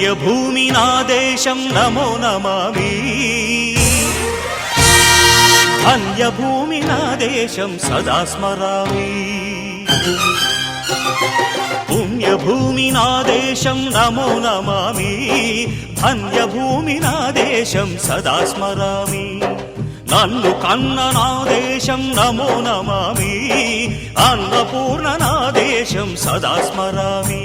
పుణ్యభూమి నా దేశం నమో నమామి ధన్యభూమి నా దేశం సదా స్మరామి పుణ్యభూమి నా దేశం నమో నమామి ధన్యభూమి నా దేశం సదా స్మరామి నన్ను కన్న నా దేశం నమో నమామి అన్నపూర్ణ నా దేశం సదా స్మరామి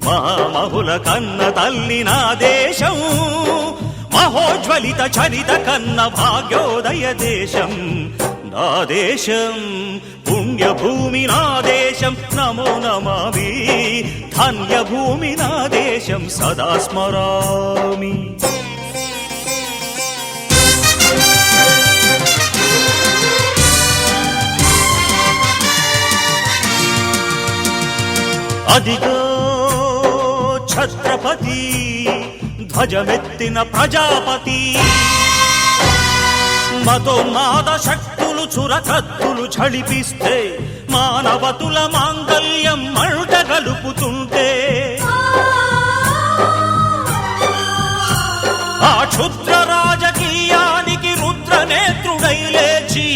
మహామహుల కన్న తల్లి నా దేశం మహోజ్వలిత చరిత కన్న భాగ్యోదయ దేశం నా దేశం పుణ్యభూమి నా దేశం నమో నమామి ధన్యభూమి నా దేశం సదా స్మరామి అదిగో ఛత్రపతి ధ్వజమెత్తిన ప్రజాపతి మతోన్మాద శక్తులు చురకత్తులు ఝళిపిస్తే మానవతుల మాంగల్యం మంట గలుపుతుంటే ఆ క్షుద్ర రాజకీయానికి రుద్రనేత్రుడై లేచి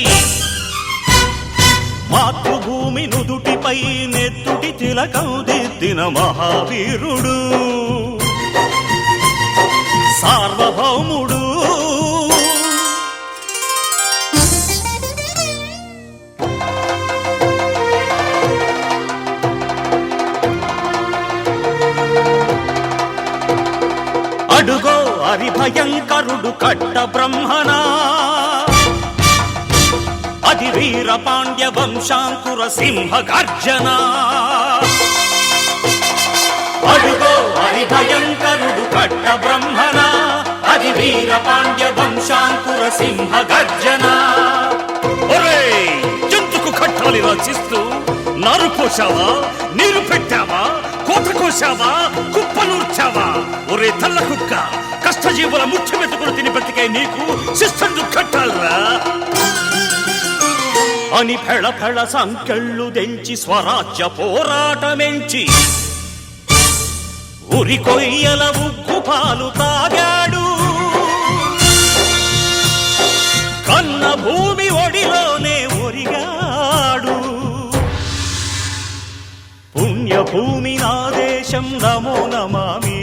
మాతృభూమి నుదుటిపై నెత్తుటి తిలకం దిద్దిన మహావీరుడు సార్వభౌముడు అడుగో హరిభయంకరుడు కట్ట బ్రహ్మణా అది వీర పాండ్య వంశాంకుర సింహ గర్జన అడుగో హరిభయంకరుడు కట్ట బ్రహ్మణ అది వీర పాండ్య వంశాంకుర సింహ గర్జన ఎందుకు కట్టాలి రచిస్తూ నారు పోసావా నీరు పెట్టావా కోత కోసావా కుప్పనూర్చావా ఒరే తల్ల కుక్క కష్టజీవుల ముఖ్యమెత్తుకుని తిని బ్రతికే నీకు శిస్తందు కట్టాలరా అని ఫెళ ఫెళ సంకెళ్ళు తెంచి స్వరాజ్య పోరాటమెంచి ఉరి కొయ్యల ఉగ్గు పాలు తాగాడు కన్న భూమి ఒడిలోనే ఒరిగాడు పుణ్యభూమి నా దేశం నమో నమామి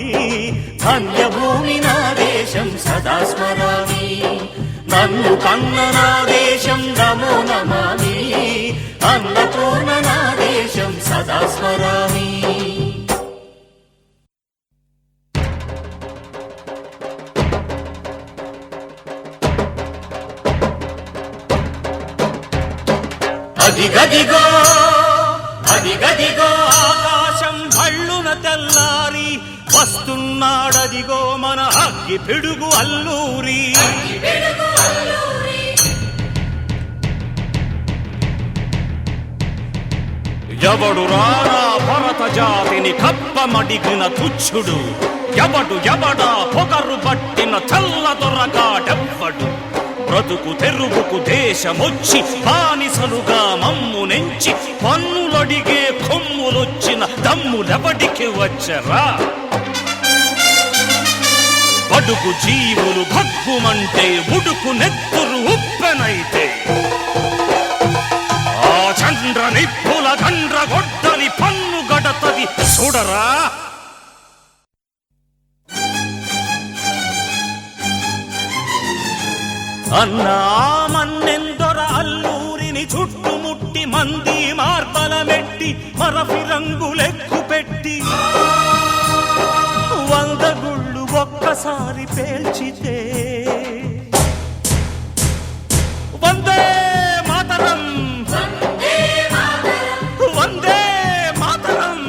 ధన్యభూమి నా దేశం సదా స్మరామి నన్ను కన్న నా దేశం నమో నమామి అన్నపూర్ణ నా దేశం సదా స్మరామి అదిగదిగో అదిగదిగో ఆకాశం భళ్ళున తెల్లారి వస్తున్నాడదిగో మన అగ్గి పిడుగు అల్లూరి ఎవడు రారా భరత జాతిని కప్పమడిగిన తుచ్చుడు ఎవడా పొగరు పట్టిన చల్ల దొరగాడెవ్వడు బ్రతుకు తెరువుకు దేశమొచ్చి బానిసలుగా మమ్ము నెంచి పన్నులడిగే కొమ్ములొచ్చిన దమ్ములెవడికి వచ్చరా బడుగు జీవులు భగ్గుమంటే ఉడుకు నెత్తురు ఉప్పెనైతే ఆ చంద్ర నిప్పుల గండ్ర గొడ్డలి పన్ను గడతది చూడరా అన్నా మన్నెందొర అల్లూరిని చుట్టుముట్టి మంది మార్బలమెట్టి మరఫి రంగులెక్కు పెట్టి 100 గుళ్ళు ఒక్కసారి పేల్చితే వందే మాతరం వందే మాతరం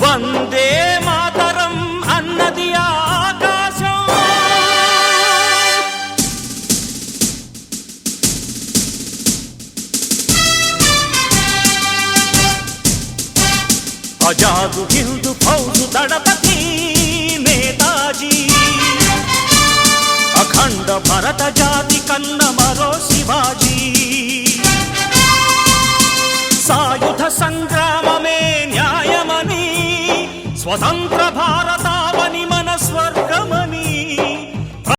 వందే మాతరం అన్నది ఆకాశం ఆజాదు హిందూ ఫౌజు దళపతి నేతాజీ అఖండ భరత జాతి కన్న మరో శివాజీ సాయుధ సంగ్రామమే న్యాయమని స్వతంత్ర భారత